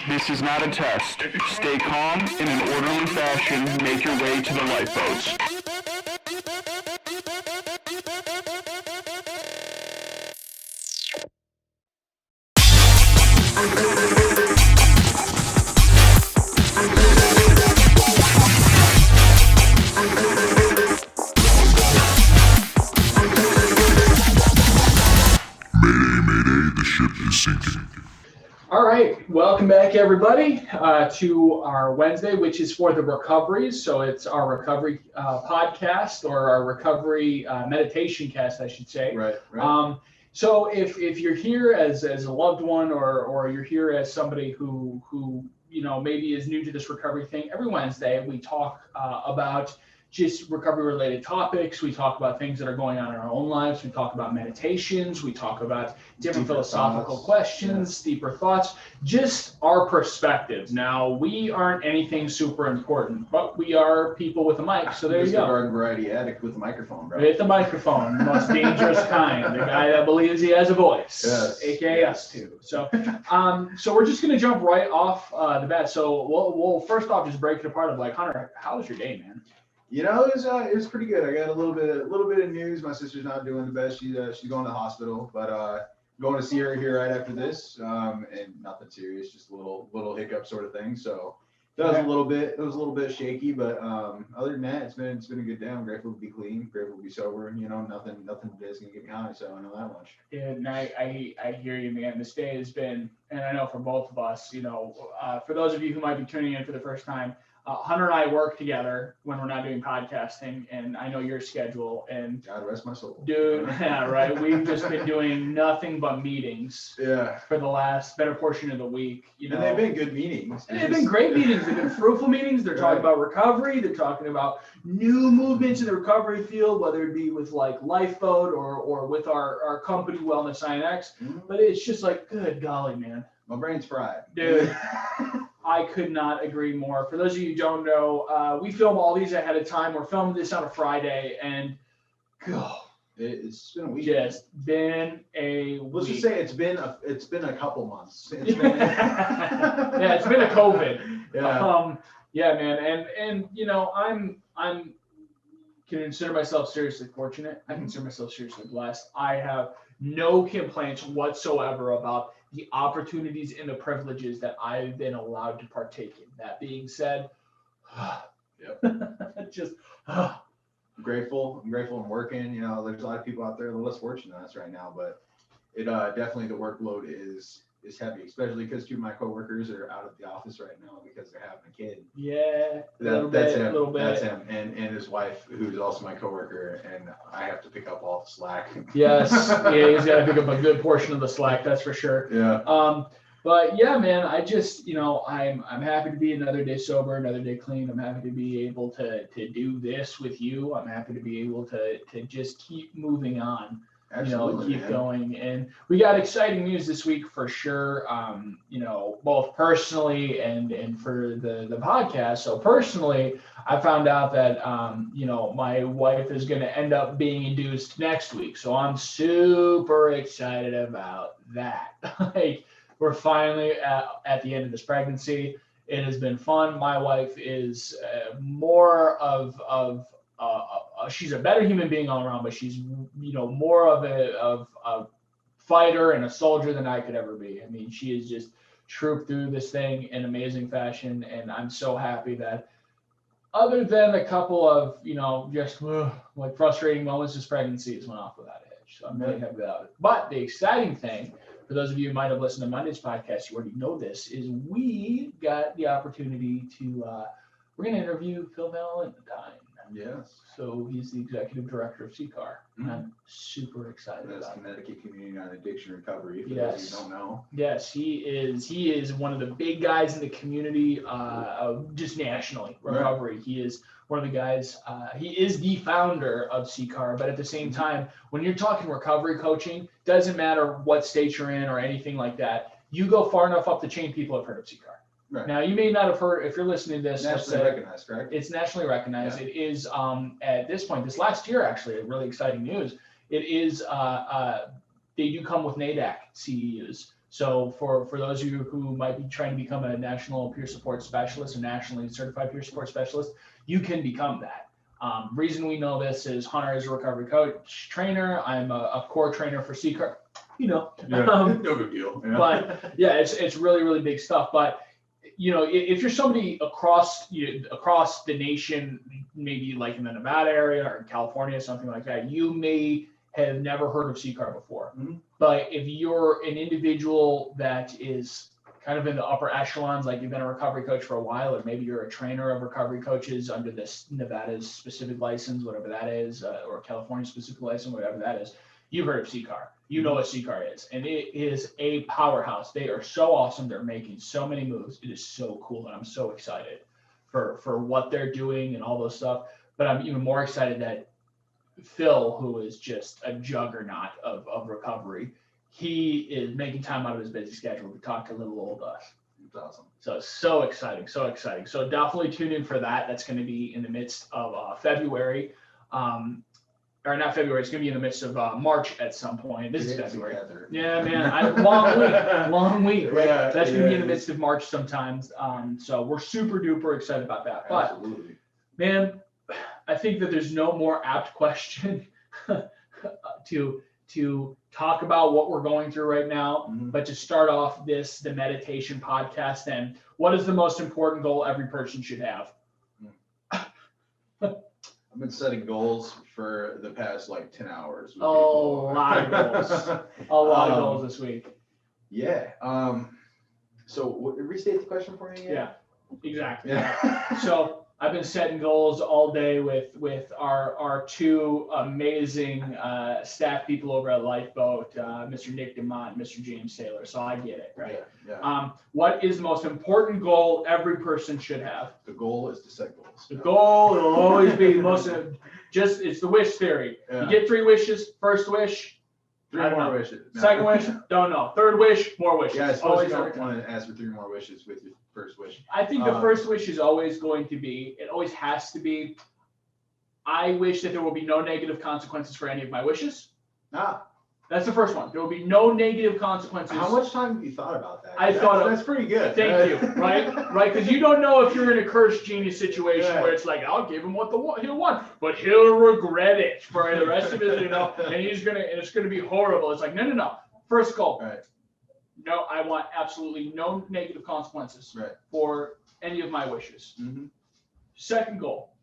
This is not a test. Stay calm in an orderly fashion. Make your way to the lifeboats. Mayday, the ship is sinking. All right, welcome back, everybody, to our Wednesday, which is for the recoveries. So it's our recovery podcast, or our recovery meditation cast, I should say. Right. So if you're here as a loved one, or you're here as somebody who maybe is new to this recovery thing, every Wednesday we talk about just recovery-related topics. We talk about things that are going on in our own lives. We talk about meditations. We talk about different philosophical questions, deeper thoughts, just our perspectives. Now, we aren't anything super important, but we are people with a mic. So there you go. Garden variety addict with a microphone, bro. With the microphone, the most dangerous kind, the guy that believes he has a voice, aka us two. So we're just gonna jump right off the bat. So we'll first off just break it apart of like, Hunter, how was your day, man? You know, it was pretty good. I got a little bit of news. My sister's not doing the best. She's going to the hospital, but going to see her here right after this. And nothing serious, just a little hiccup sort of thing. So that was a little bit shaky, but other than that, it's been a good day. I'm grateful to be clean, grateful to be sober. You know, nothing is gonna get me high, so I know that much. Yeah, and I hear you, man. This day has been, and I know for both of us, for those of you who might be tuning in for the first time, Hunter and I work together when we're not doing podcasting, and I know your schedule. And God rest my soul, dude. Yeah, right. We've just been doing nothing but meetings. Yeah. For the last better portion of the week. And they've been good meetings. And they've been great meetings. They've been fruitful meetings. They're talking about recovery. They're talking about new movements in the recovery field, whether it be with like Lifeboat or with our company Wellness INX. Mm-hmm. But it's just like, good golly, man. My brain's fried, dude. I could not agree more. For those of you who don't know, we film all these ahead of time. We're filming this on a Friday, and it's been a week. Just been a week. Let's just say it's been a couple months. It's been it's been a COVID. Yeah. Man, and I'm consider myself seriously fortunate. I consider myself seriously blessed. I have no complaints whatsoever about the opportunities and the privileges that I've been allowed to partake in. That being said, just I'm grateful. I'm working. You know, there's a lot of people out there that are less fortunate than us right now, but it definitely the workload is heavy, especially because two of my coworkers are out of the office right now because they're having a kid. Yeah, that's him. Little bit. That's him, and his wife, who's also my coworker, and I have to pick up all the slack. Yes, yeah, he's got to pick up a good portion of the slack, that's for sure. Yeah. But yeah, man, I just, I'm happy to be another day sober, another day clean. I'm happy to be able to do this with you. I'm happy to be able to just keep moving on. Absolutely, keep going. And we got exciting news this week for sure, both personally and for the podcast. So personally, I found out that, my wife is going to end up being induced next week. So I'm super excited about that. Like, we're finally at the end of this pregnancy. It has been fun. My wife is more of she's a better human being all around, but she's more of a fighter and a soldier than I could ever be. I mean, she has just trooped through this thing in amazing fashion, and I'm so happy that other than a couple of just like frustrating moments, this pregnancy has went off without a hitch. So I'm really happy about it. But the exciting thing, for those of you who might have listened to Monday's podcast, you already know this, is we got the opportunity to we're going to interview Phil Valentine. Yes. So he's the executive director of CCAR. Mm-hmm. I'm super excited That's about it. Connecticut Community on Addiction Recovery. For those who don't know. Yes, he is one of the big guys in the community, just nationally recovery. Right. He is one of the guys. He is the founder of CCAR, but at the same time, when you're talking recovery coaching, doesn't matter what state you're in or anything like that. You go far enough up the chain, people have heard of CCAR. Right. Now, you may not have heard, if you're listening to this. Nationally recognized, correct? It's nationally recognized. Yeah. It is, at this point, this last year, actually, really exciting news. It is, they do come with NADAC CEUs. So for those of you who might be trying to become a national peer support specialist or nationally certified peer support specialist, you can become that. Reason we know this is Hunter is a recovery coach trainer. I'm a core trainer for CCAR. No big deal. But yeah, it's really, really big stuff. But if you're somebody across the nation, maybe like in the Nevada area or in California, something like that, you may have never heard of CCAR before. Mm-hmm. But if you're an individual that is kind of in the upper echelons, like you've been a recovery coach for a while, or maybe you're a trainer of recovery coaches under this Nevada's specific license, whatever that is, or California specific license, whatever that is, you've heard of CCAR. You know what CCAR is, and it is a powerhouse. They are so awesome. They're making so many moves. It is so cool, and I'm so excited for what they're doing and all those stuff. But I'm even more excited that Phil, who is just a juggernaut of recovery, he is making time out of his busy schedule to talk to little old us. It's awesome. So exciting. So definitely tune in for that. That's going to be in the midst of February. Or not February, it's going to be in the midst of March at some point. This is February. Together. Yeah, man, long week, right? Yeah, That's going to be in the midst of March sometimes. So we're super duper excited about that. But Absolutely. man, I think that there's no more apt question to talk about what we're going through right now, but to start off the meditation podcast. And what is the most important goal every person should have? I've been setting goals for the past like 10 hours. A lot of goals. A lot of goals this week. Yeah. So restate the question for me again? Yeah, exactly. Yeah. So I've been setting goals all day with our two amazing staff people over at Lifeboat, Mr. Nick DeMont and Mr. James Taylor. So I get it, right? Yeah. What is the most important goal every person should have? The goal is to set goals. The goal will always be the most. It's the wish theory. Yeah. You get 3 wishes. First wish, 3 more wishes. No. Second wish, don't know. Third wish, more wishes. Yeah, I suppose Always you every don't time. want to ask for 3 more wishes with your first wish. I think the first wish is always going to be, it always has to be, I wish that there will be no negative consequences for any of my wishes. That's the first one. There will be no negative consequences. How much time have you thought about that? That's pretty good. Thank you. Right? Because you don't know if you're in a cursed genius situation where it's like, I'll give him what he'll want, but he'll regret it for the rest of his, and it's gonna be horrible. It's like, no. First goal. Right. No, I want absolutely no negative consequences for any of my wishes. Mm-hmm. Second goal,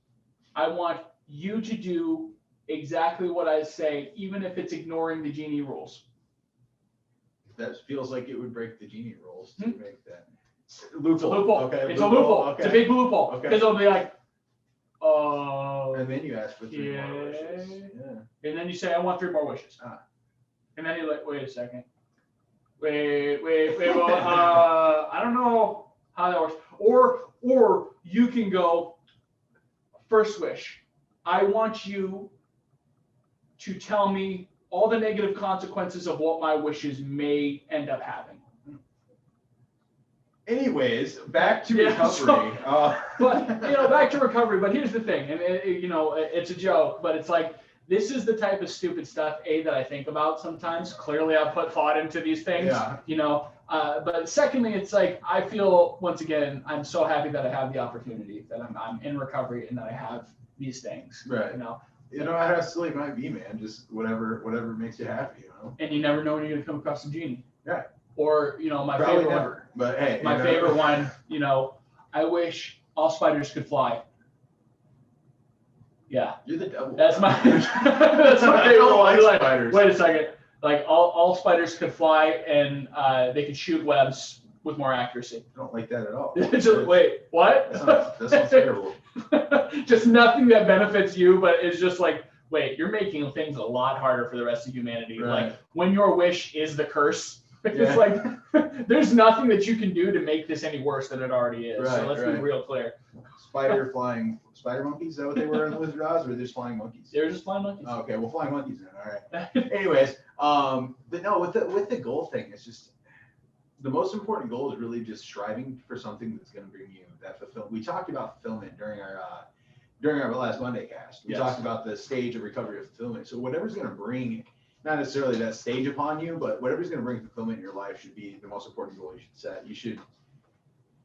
I want you to do exactly what I say, even if it's ignoring the genie rules. That feels like it would break the genie rules to make that. It's a loophole. Okay. It's a loophole. Okay. It's a big loophole. Okay. Because they'll be like, oh. And then you ask for 3 more wishes. Yeah. And then you say, I want 3 more wishes. And then you're like, wait a second. Wait. Well, I don't know how that works. Or you can go, first wish, I want you to tell me all the negative consequences of what my wishes may end up having. Anyways, back to recovery. But back to recovery. But here's the thing, and it's a joke, but it's like, this is the type of stupid stuff that I think about sometimes. Clearly, I put thought into these things. Yeah. But secondly, it's like, I feel, once again, I'm so happy that I have the opportunity, that I'm in recovery, and that I have these things. Right. How silly it might be, man. Just whatever makes you happy, And you never know when you're gonna come across a genie. Right. Or my Probably favorite never. one. But hey, My favorite one. I wish all spiders could fly. Yeah. You're the devil. That's my favorite one. Like, wait a second. Like all spiders could fly, and they could shoot webs with more accuracy. I don't like that at all. Wait, what? That sounds terrible. Just nothing that benefits you, but it's just like, wait, you're making things a lot harder for the rest of humanity. Right. Like, when your wish is the curse, it's like, there's nothing that you can do to make this any worse than it already is. So let's be real clear. Spider monkeys, is that what they were in the Wizard of Oz, or they're just flying monkeys? They're just flying monkeys. Oh, okay, well, flying monkeys then, all right. Anyways, but no, with the goal thing, it's just, the most important goal is really just striving for something that's going to bring you that fulfillment. We talked about fulfillment during our last Monday cast. We talked about the stage of recovery of fulfillment. So whatever's going to bring not necessarily that stage upon you, but whatever's going to bring fulfillment in your life should be the most important goal you should set.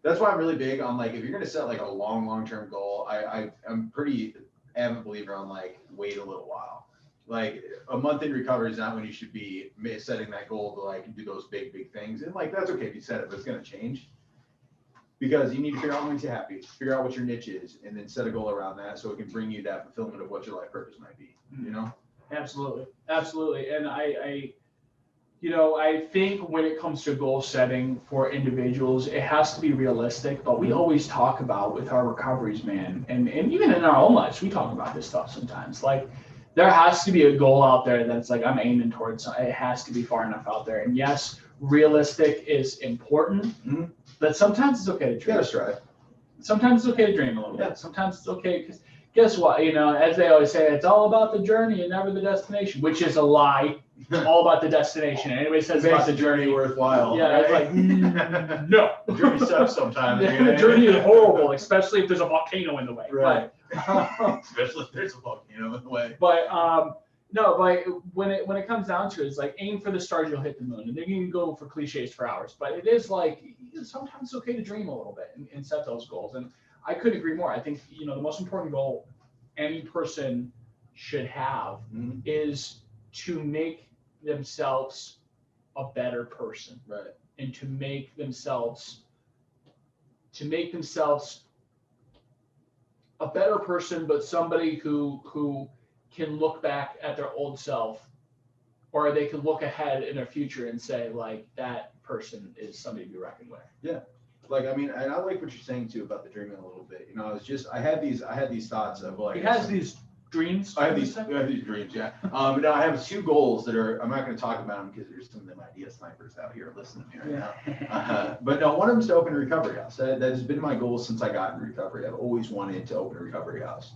That's why I'm really big on like, if you're going to set like a long-term goal, I'm pretty avid believer on like, wait a little while. Like a month in recovery is not when you should be setting that goal to like do those big things. And like, that's okay if you set it, but it's going to change. Because you need to figure out what makes you happy, figure out what your niche is, and then set a goal around that so it can bring you that fulfillment of what your life purpose might be, you know? Absolutely. And I think when it comes to goal setting for individuals, it has to be realistic, but we always talk about with our recoveries, man, and even in our own lives, we talk about this stuff sometimes. Like there has to be a goal out there that's like, I'm aiming towards, it has to be far enough out there. And yes, realistic is important, but sometimes it's okay to dream. You gotta strive. Sometimes it's okay to dream a little bit. Sometimes it's okay because guess what? As they always say, it's all about the journey and never the destination, which is a lie. It's all about the destination. Anybody says It about makes the journey worthwhile. yeah, it's like no. The journey sucks sometimes. The journey is horrible, especially if there's a volcano in the way. Right. But, Especially if there's a volcano in the way. but no, but when it comes down to it, it's like aim for the stars, you'll hit the moon. And then you can go for cliches for hours. But it is like sometimes it's okay to dream a little bit and set those goals. And I couldn't agree more. I think the most important goal any person should have is to make themselves a better person. Right. And to make themselves a better person, but somebody who can look back at their old self, or they can look ahead in their future and say, like, that person is somebody to be reckoned with. Yeah. Like, I mean, and I like what you're saying too about the dreaming a little bit. I had these thoughts of like. He has these dreams. I have these dreams, yeah. Now I have two goals that I'm not going to talk about them because there's some of them idea snipers out here listening to me right now. But no, one of them is to open a recovery house. That has been my goal since I got in recovery. I've always wanted to open a recovery house.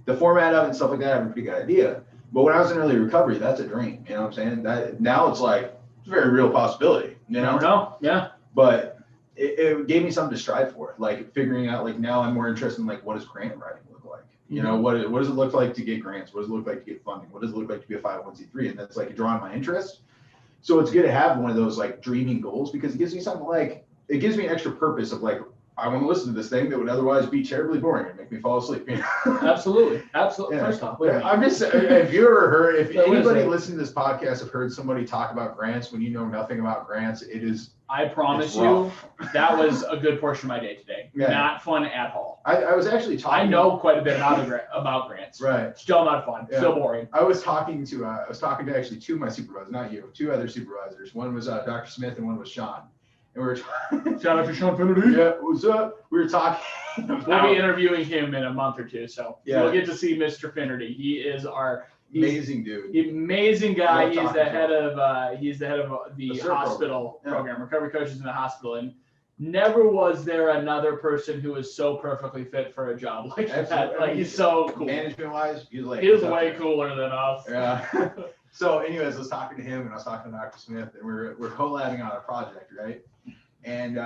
The format of it and stuff like that, I have a pretty good idea. But when I was in early recovery, that's a dream. You know what I'm saying? That now it's like it's a very real possibility. You know? No, yeah. But it gave me something to strive for, like figuring out, like now I'm more interested in like, what does grant writing look like? You know, what does it look like to get grants? What does it look like to get funding? What does it look like to be a 501c3? And that's like drawing my interest. So it's good to have one of those like dreaming goals because it gives me something like, it gives me extra purpose of like, I want to listen to this thing that would otherwise be terribly boring and make me fall asleep. You know? Absolutely. Yeah. First off, I'm just saying, if you ever heard, if anybody listening to this podcast have heard somebody talk about grants when you know nothing about grants, it is. I promise you, that was a good portion of my day today. Yeah. Not fun at all. I was actually talking. I know quite a bit about grants. Right. Still not fun. Yeah. Still boring. I was talking to actually two of my supervisors, not you, two other supervisors. One was Dr. Smith and one was Sean. And we were shout out to Sean Finnerty. Yeah, what's up? We were talking. We'll be interviewing him in a month or two, so you'll get to see Mr. Finnerty. He is amazing dude. Amazing guy. He's the head of the hospital program, recovery coaches in the hospital, and never was there another person who was so perfectly fit for a job like that. Like he's so cool. Management wise, he's way cooler than us. Yeah. So, anyways, I was talking to him and I was talking to Dr. Smith, and we're collabing on a project, right? And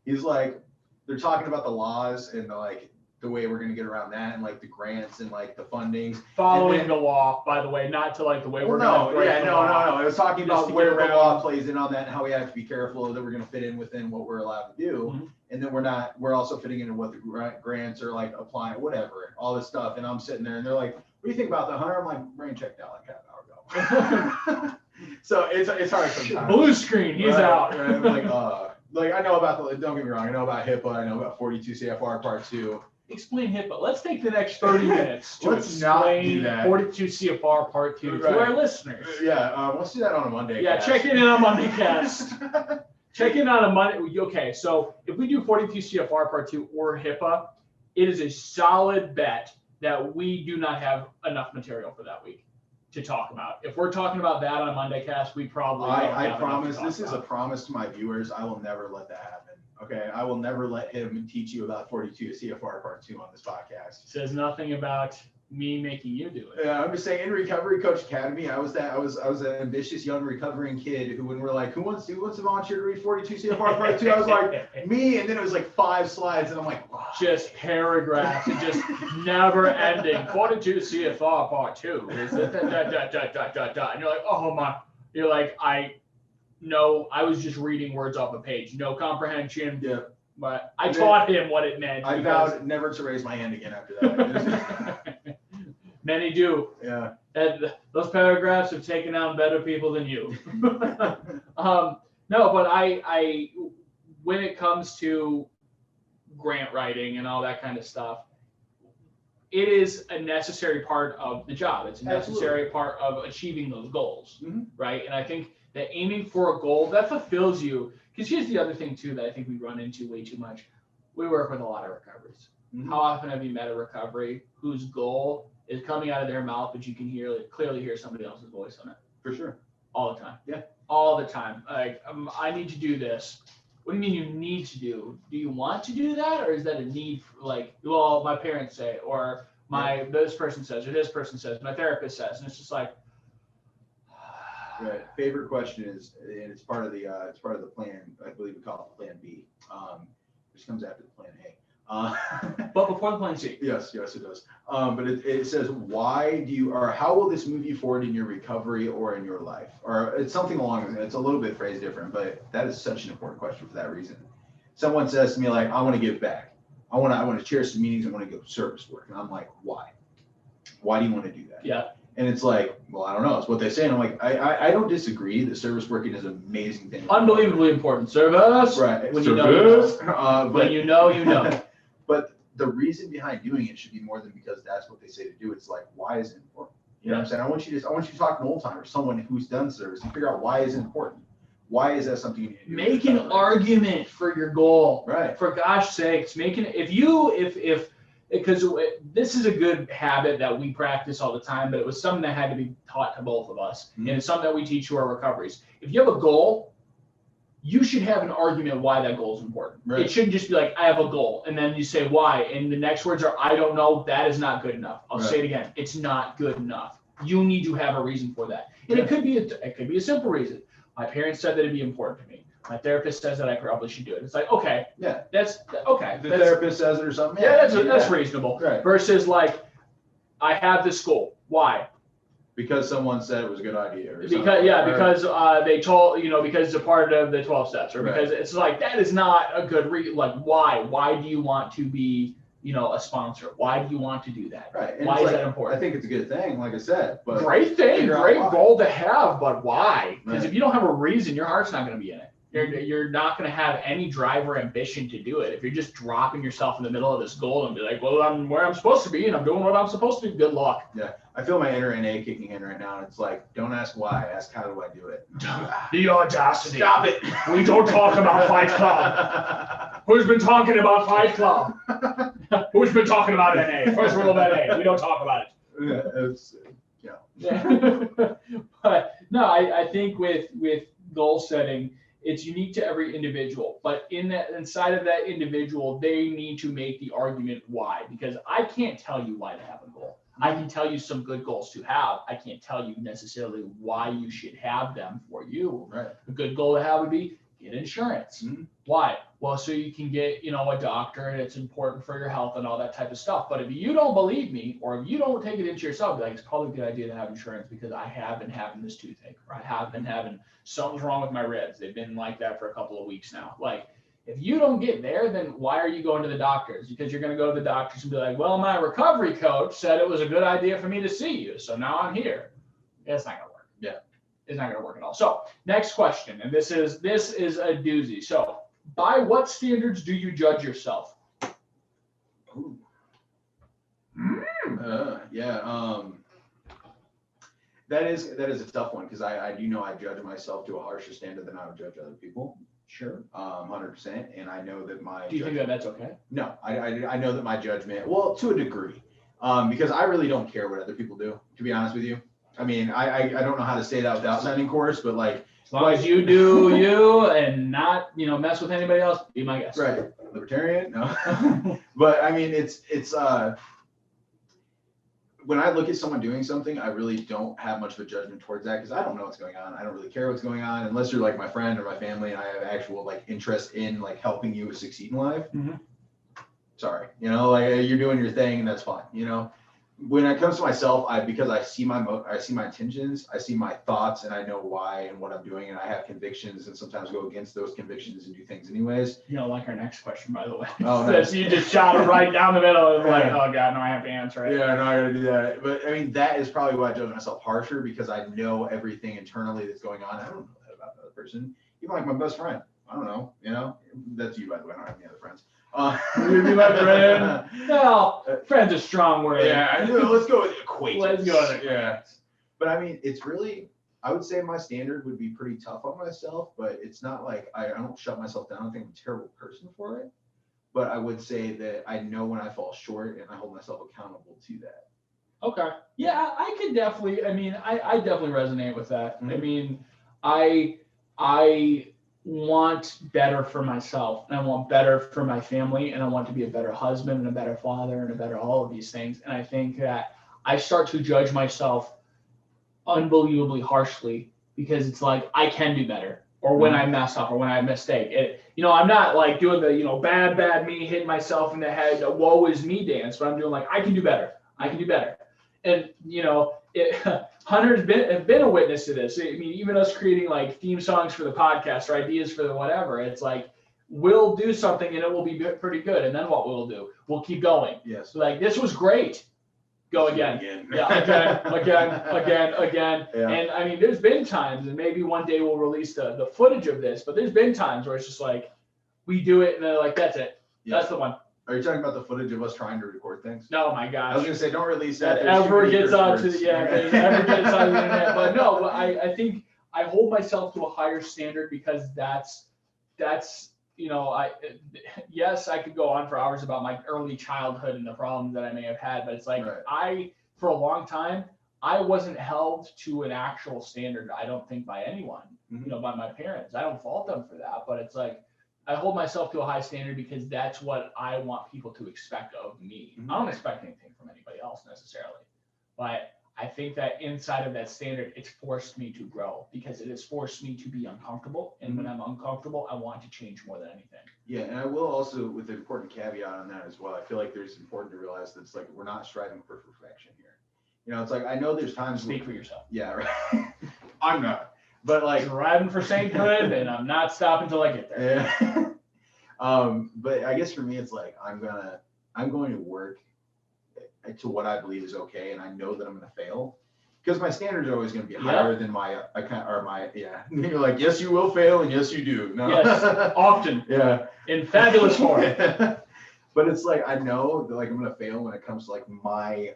he's like, they're talking about the laws and the way we're gonna get around that and like the grants and like the fundings. Following the law, by the way, not to like the way we're gonna. No. I was talking about where the law plays in on that and how we have to be careful that we're gonna fit in within what we're allowed to do. Mm-hmm. And then we're also fitting into what the grants are like applying, whatever, all this stuff. And I'm sitting there and they're like, what do you think about that, Hunter? I'm like, brain checked out like half an hour ago. So it's hard sometimes. Blue screen, he's out. Right? I'm like I know about don't get me wrong, I know about HIPAA, I know about 42 CFR Part 2. Explain HIPAA. Let's take the next 30 minutes to explain 42 CFR Part 2 to our listeners. Yeah, let's do that on a Monday. Yeah, check in on Monday cast. Check in on a Monday. Okay, so if we do 42 CFR Part 2 or HIPAA, it is a solid bet that we do not have enough material for that week to talk about. If we're talking about that on a Monday cast, we probably I promise, this is a promise to my viewers, I will never let that happen. Okay, I will never let him teach you about 42 CFR Part 2 on this podcast. Says nothing about me making you do it. Yeah, I'm just saying, in Recovery Coach Academy, I was an ambitious young recovering kid who, when we're like, who wants to volunteer to read 42 CFR Part 2? I was like, me, and then it was like 5 slides, and I'm like, wow. Just paragraphs and just never ending. 42 CFR Part 2 is and you're like, oh my, you're like, I was just reading words off a page, no comprehension. Yeah. But I taught him what it meant. I vowed never to raise my hand again after that. Many do. Yeah. And those paragraphs have taken down better people than you. No, but I when it comes to grant writing and all that kind of stuff, it is a necessary part of the job. It's a necessary part of achieving those goals, right? And I think that aiming for a goal that fulfills you, because here's the other thing too that I think we run into way too much. We work with a lot of recoveries. How often have you met a recovery whose goal is coming out of their mouth, but you can clearly hear somebody else's voice on it? For sure. All the time. Yeah. All the time. Like, I need to do this. What do you mean you need to do? Do you want to do that, or is that a need? Like, well, my parents say, or this person says, or this person says, my therapist says, and it's just like. Right. Favorite question is, and it's part of the plan. I believe we call it Plan B, which comes after the Plan A. But before the Plan C. Yes, it does. But it says, how will this move you forward in your recovery or in your life? Or it's something along, it's a little bit phrased different, but that is such an important question for that reason. Someone says to me, like, I want to give back. I want to chair some meetings. I want to go service work. And I'm like, why? Why do you want to do that? Yeah. And it's like, well, I don't know. It's what they say. And I'm like, I don't disagree that service working is an amazing thing. Unbelievably important. Service. Right. When service. When you know. But the reason behind doing it should be more than because that's what they say to do. It's like, why is it important? You know what I'm saying? I want you to talk to an old timer, someone who's done service, and figure out why is it important. Why is that something you need to do? Make an argument for your goal. Right. For gosh sakes, because this is a good habit that we practice all the time, but it was something that had to be taught to both of us. And it's something that we teach to our recoveries. If you have a goal, you should have an argument why that goal is important. Right. It shouldn't just be like, I have a goal, and then you say why, and the next words are, I don't know. That is not good enough. I'll say it again. It's not good enough. You need to have a reason for that. And it could be a simple reason. My parents said that it'd be important to me. My therapist says that I probably should do it. It's like, okay, that's okay. The therapist says it or something. Yeah, that's reasonable. Right. Versus like, I have this goal. Why? Because someone said it was a good idea. Because they told, because it's a part of the 12 steps, or because it's like, that is not a good why? Why do you want to be, a sponsor? Why do you want to do that? Right. And why is that important? I think it's a good thing, like I said. But great thing, great goal to have, but why? Because if you don't have a reason, your heart's not going to be in it. You're not going to have any drive or ambition to do it. If you're just dropping yourself in the middle of this goal and be like, well, I'm where I'm supposed to be and I'm doing what I'm supposed to do, good luck. Yeah. I feel my inner NA kicking in right now. And it's like, don't ask why, ask how do I do it? The audacity. Stop it. We don't talk about Fight Club. Who's been talking about Fight Club? Who's been talking about NA? First rule of NA, we don't talk about it. Yeah. But no, I think with goal setting, it's unique to every individual, but inside of that individual, they need to make the argument why, because I can't tell you why to have a goal. I can tell you some good goals to have. I can't tell you necessarily why you should have them for you. Right. A good goal to have would be get insurance. Why? Well, so you can get, a doctor, and it's important for your health and all that type of stuff. But if you don't believe me, or if you don't take it into yourself, like, it's probably a good idea to have insurance because I have been having this toothache, or I have been having something's wrong with my ribs. They've been like that for a couple of weeks now. Like, if you don't get there, then why are you going to the doctors? Because you're going to go to the doctors and be like, well, my recovery coach said it was a good idea for me to see you, so now I'm here. It's not going to work. Yeah. It's not going to work at all. So next question, and this is a doozy. So by what standards do you judge yourself? Ooh. That is a tough one, because I do know I judge myself to a harsher standard than I would judge other people. Sure. 100%. And I know that my Do you think that that's okay? No, I know that my judgment, well, to a degree, because I really don't care what other people do, to be honest with you. I mean, I don't know how to say that without sounding coarse, but like, as long as you do you and not, mess with anybody else, be my guest. Right. Libertarian? No. But I mean, it's when I look at someone doing something, I really don't have much of a judgment towards that because I don't know what's going on. I don't really care what's going on unless you're like my friend or my family and I have actual like interest in like helping you succeed in life. Mhm. Sorry, you know, like you're doing your thing and that's fine. You know, when it comes to myself, because I see my intentions, I see my thoughts, and I know why and what I'm doing, and I have convictions, and sometimes go against those convictions and do things anyways. You know, like our next question, by the way. Oh, no. So you just shot it right down the middle and like, oh God, no, I have to answer it. Yeah, no, I gotta do that. But I mean, that is probably why I judge myself harsher because I know everything internally that's going on. I don't know that about the other person. Even like my best friend. I don't know. You know, that's you, by the way. I don't have any other friends. You'd be my friend. No, friend's a strong word. Yeah, I know. Let's go with acquaintance. Let's go with yeah. But I mean, it's really, I would say my standard would be pretty tough on myself, but it's not like I don't shut myself down. I don't think I'm a terrible person for it. But I would say that I know when I fall short and I hold myself accountable to that. Okay. Yeah, I could definitely, I mean, I definitely resonate with that. Mhm. I mean, I want better for myself and I want better for my family and I want to be a better husband and a better father and a better all of these things. And I think that I start to judge myself unbelievably harshly because it's like, I can do better. Or when I mess up or when I mistake. I'm not like doing the, bad me, hitting myself in the head, woe is me dance, but I'm doing like, I can do better. I can do better. And, Hunter's been a witness to this. I mean, even us creating like theme songs for the podcast or ideas for the whatever, it's like, we'll do something and it will be pretty good. And then what we'll do? We'll keep going. Yes. Like, this was great. Go again. Yeah, again. Yeah. And I mean, there's been times, and maybe one day we'll release the footage of this, but there's been times where it's just like, we do it and they're like, that's it. Yeah. That's the one. Are you talking about the footage of us trying to record things? No, my gosh. I was gonna say, don't release that. That There's ever too many gets curse onto words. the ever gets on the internet. But no, I think I hold myself to a higher standard because that's yes, I could go on for hours about my early childhood and the problems that I may have had, but it's like Right. for a long time, I wasn't held to an actual standard, I don't think, by anyone, by my parents. I don't fault them for that, but it's like, I hold myself to a high standard because that's what I want people to expect of me. I don't expect anything from anybody else necessarily, but I think that inside of that standard, it's forced me to grow because it has forced me to be uncomfortable. And when I'm uncomfortable, I want to change more than anything. Yeah, and I will also, with an important caveat on that as well, I feel like it's important to realize that it's like we're not striving for perfection here. It's like I know there's times. Speak for yourself. Yeah, right. I'm not. But like driving for sainthood, and I'm not stopping till I get there. Yeah. But I guess for me, it's like I'm going to work to what I believe is okay, and I know that I'm going to fail because my standards are always going to be higher than You're like, yes, you will fail, and yes, you do. No. Yes, often. Yeah. In fabulous form. But it's like I know that like I'm going to fail when it comes to like my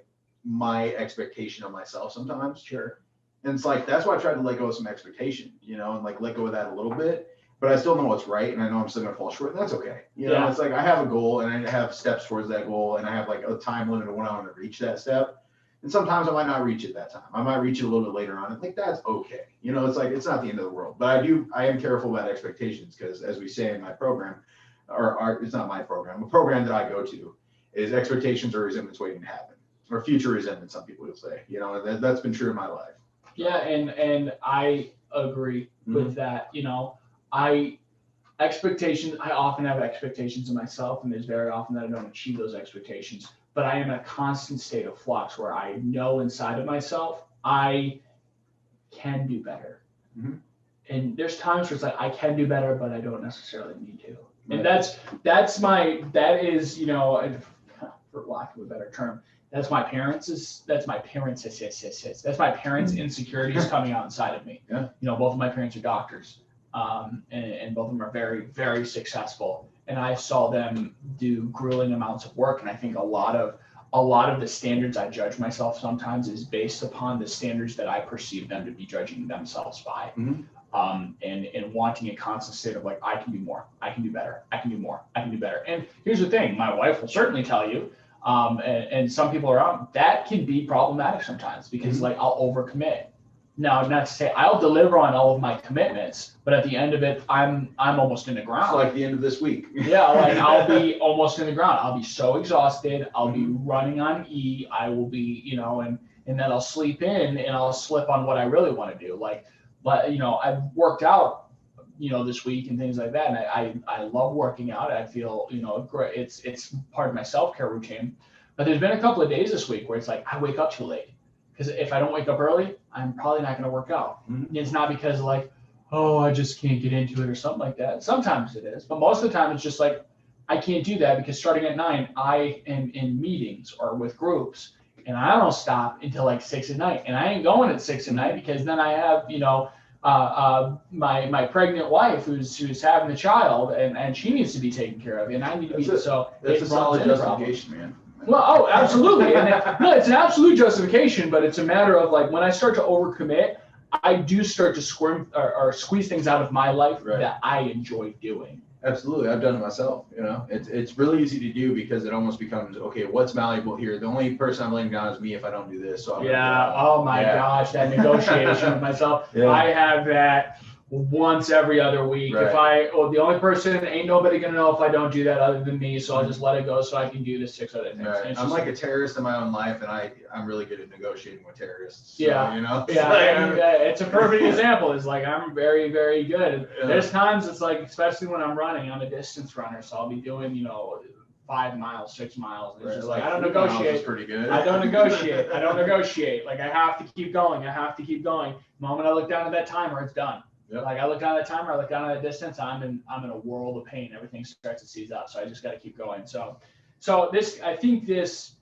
expectation of myself sometimes. Sure. And it's like, that's why I tried to let go of some expectation, and like let go of that a little bit, but I still know what's right. And I know I'm still going to fall short, and that's okay. It's like, I have a goal and I have steps towards that goal. And I have like a time limit of when I want to reach that step. And sometimes I might not reach it that time. I might reach it a little bit later on. I think that's okay. It's like, it's not the end of the world, but I am careful about expectations because as we say in my program, it's not my program, a program that I go to is expectations or resentments waiting to happen, or future resentment, some people will say, that's been true in my life. Yeah, and I agree with that. I often have expectations of myself, and there's very often that I don't achieve those expectations. But I am in a constant state of flux where I know inside of myself I can do better. And there's times where it's like I can do better, but I don't necessarily need to. And that's my for lack of a better term, that's my parents' insecurities coming out inside of me. Yeah. Both of my parents are doctors, and both of them are very, very successful. And I saw them do grueling amounts of work. And I think a lot of the standards I judge myself sometimes is based upon the standards that I perceive them to be judging themselves by. And wanting a constant state of like, I can do more, I can do better, I can do more, I can do better. And here's the thing, my wife will certainly tell you, and some people around, that can be problematic sometimes because like I'll overcommit. Now, not to say I'll deliver on all of my commitments, but at the end of it, I'm almost in the ground. It's like the end of this week. Yeah, like I'll be almost in the ground. I'll be so exhausted. I'll be running on E. I will be, and then I'll sleep in and I'll slip on what I really want to do. But I've worked out, this week and things like that. And I love working out. I feel, great. It's part of my self-care routine. But there's been a couple of days this week where it's like I wake up too late. Because if I don't wake up early, I'm probably not going to work out. Mm-hmm. It's not because I just can't get into it or something like that. Sometimes it is, but most of the time it's just like, I can't do that because starting at 9, I am in meetings or with groups and I don't stop until like 6 at night. And I ain't going at 6 at night because then I have, my pregnant wife who's having a child and she needs to be taken care of and I need to be, so that's a solid justification, man. Well, absolutely. And no, it's an absolute justification, but it's a matter of when I start to overcommit, I do start to squirm or squeeze things out of my life that I enjoy doing. Absolutely. I've done it myself. It's really easy to do because it almost becomes, okay, what's malleable here? The only person I'm laying down is me if I don't do this. So oh my gosh, that negotiation with myself. Yeah. I have that once every other week. Right. The only person, ain't nobody gonna know if I don't do that other than me, so I'll just let it go so I can do the 6 other things. Right. I'm like a terrorist in my own life, and I'm really good at negotiating with terrorists. So, it's a perfect example. It's I'm very, very good. Yeah. There's times it's especially when I'm running, I'm a distance runner, so I'll be doing 5 miles, 6 miles. It's just I don't negotiate. Pretty good. I don't negotiate. I have to keep going. The moment I look down at that timer, it's done. Yep. I look down at the timer, I look down at the distance, I'm in a world of pain. Everything starts to seize up. So I just got to keep going. So I think this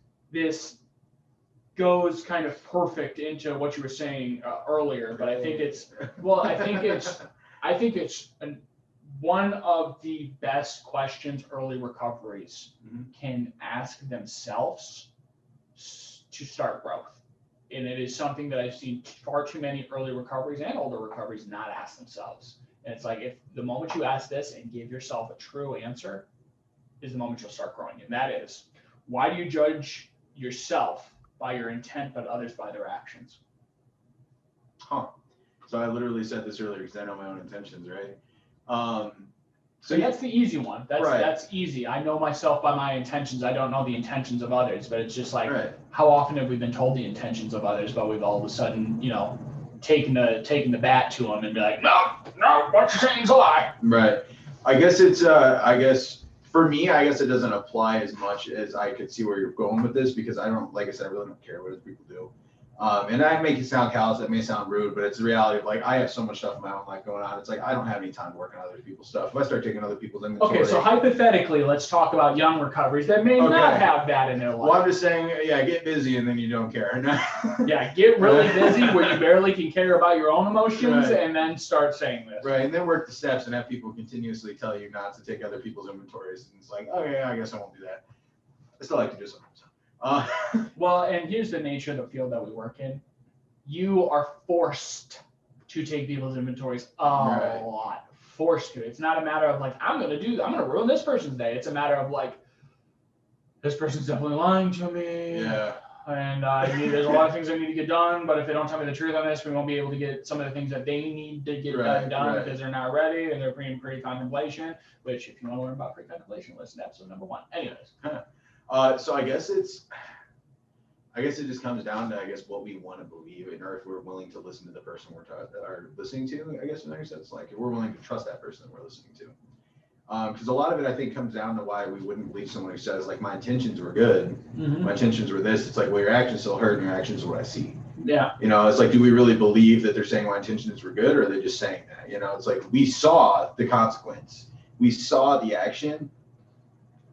goes kind of perfect into what you were saying earlier, but I think it's one of the best questions early recoveries can ask themselves to start growth. And it is something that I've seen far too many early recoveries and older recoveries not ask themselves. And it's if the moment you ask this and give yourself a true answer is the moment you'll start growing. And that is, why do you judge yourself by your intent, but others by their actions? So I literally said this earlier because I know my own intentions, right? So that's the easy one. That's easy. I know myself by my intentions. I don't know the intentions of others, but it's just how often have we been told the intentions of others, but we've all of a sudden, taken the bat to them and be like, no, what you're saying is a lie. Right. I guess for me, it doesn't apply as much as I could see where you're going with this because I don't, like I said, I really don't care what other people do. And I make it sound callous, that may sound rude, but it's the reality of I have so much stuff in my own life going on. It's I don't have any time to work on other people's stuff. If I start taking other people's inventory. Okay, so hypothetically, let's talk about young recoveries that may not have that in their life. Well, I'm just saying, get busy and then you don't care. Get really busy where you barely can care about your own emotions and then start saying this. Right, and then work the steps and have people continuously tell you not to take other people's inventories. And it's okay, I guess I won't do that. I still like to do something. Well, and here's the nature of the field that we work in. You are forced to take people's inventories a lot. Forced to. It's not a matter of I'm going to ruin this person's day. It's a matter of this person's definitely lying to me. Yeah. And there's a lot of things that need to get done, but if they don't tell me the truth on this, we won't be able to get some of the things that they need to get done because they're not ready and they're in pre-contemplation, which if you want to learn about pre-contemplation, listen to episode number 1. Anyways. So I guess it just comes down to what we want to believe in, or if we're willing to listen to the person are listening to. I guess in that sense, if we're willing to trust that person that we're listening to. Because a lot of it I think comes down to why we wouldn't believe someone who says my intentions were good, my intentions were this. It's well, your actions still hurt, and your actions are what I see. Yeah. It's do we really believe that they're saying my intentions were good, or are they just saying that? It's we saw the consequence, we saw the action,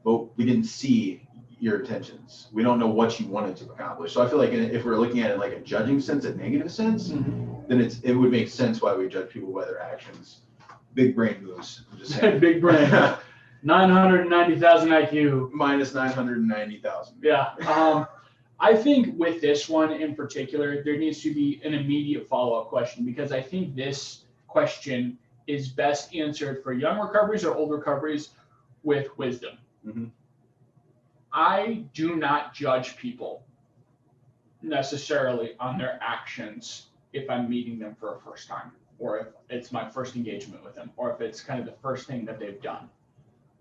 but we didn't see your intentions. We don't know what you wanted to accomplish. So I feel if we're looking at it a judging sense, a negative sense, then it would make sense why we judge people by their actions. Big brain moves. I'm just saying. Big brain. 990,000 IQ. Minus 990,000. Yeah. I think with this one in particular, there needs to be an immediate follow-up question because I think this question is best answered for young recoveries or old recoveries with wisdom. Mm-hmm. I do not judge people necessarily on their actions if I'm meeting them for a first time, or if it's my first engagement with them, or if it's kind of the first thing that they've done.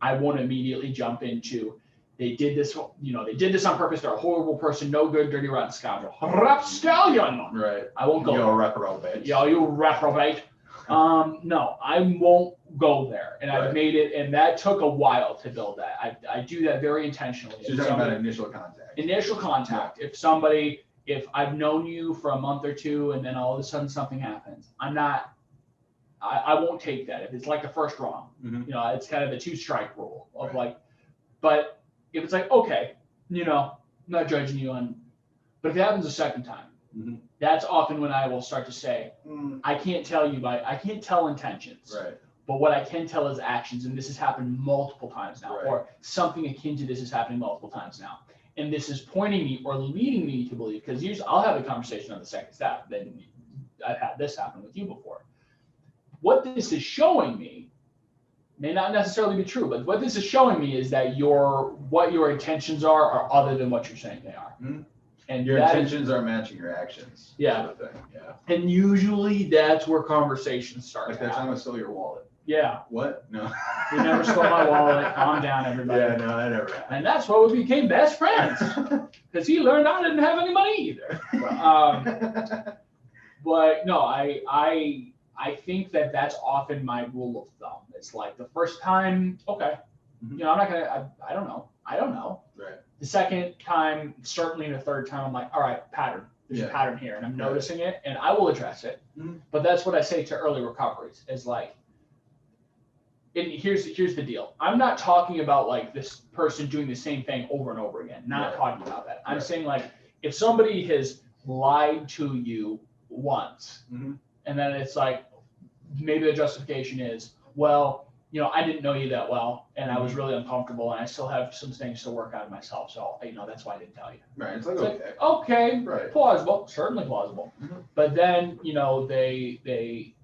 I won't immediately jump into, they did this on purpose, they're a horrible person, no good, dirty, rotten scoundrel. Rapscallion! Right. I won't go Yo, there. reprobate. Yo, you reprobate. No, I won't go there. And I've Right. made it, and that took a while to build that. I do that very intentionally. So you're talking about initial contact. Initial contact. If I've known you for a month or two and then all of a sudden something happens, I won't take that. If it's like the first wrong, Mhm. it's kind of the 2-strike rule of Right. but if it's like, okay, I'm not judging you but if it happens a second time, Mhm. that's often when I will start to say, Mm. I can't tell intentions, Right. but what I can tell is actions. And this has happened multiple times now, Right. or something akin to this is happening multiple times now. And this is pointing me or leading me to believe, because usually I'll have a conversation on the second step, then I've had this happen with you before. What this is showing me may not necessarily be true, but what this is showing me is that what your intentions are other than what you're saying they are. Mhm. And Your that intentions are matching your actions. Yeah. Sort of thing. Yeah. and usually that's where conversations start. Like that time I stole your wallet. Yeah. What? No. You never stole my wallet. Calm down, everybody. Yeah, no, that never happened. And that's why we became best friends, because he learned I didn't have any money either. But no, I think that's often my rule of thumb. It's like the first time, okay, Mhm. I'm not gonna. I don't know. Right. The second time, certainly the third time, I'm like, all right, pattern. There's a Yeah. pattern here, and I'm Right. noticing it, and I will address it. Mhm. But that's what I say to early recoveries is like, here's the deal. I'm not talking about like this person doing the same thing over and over again. Not Right. talking about that. I'm Right. saying like, if somebody has lied to you once, Mhm. and then it's like, maybe the justification is, well, I didn't know you that well, and I was really uncomfortable, and I still have some things to work out myself. So, that's why I didn't tell you. Right. It's like, It's okay. like, okay, Right. plausible, certainly plausible. Mhm. But then, they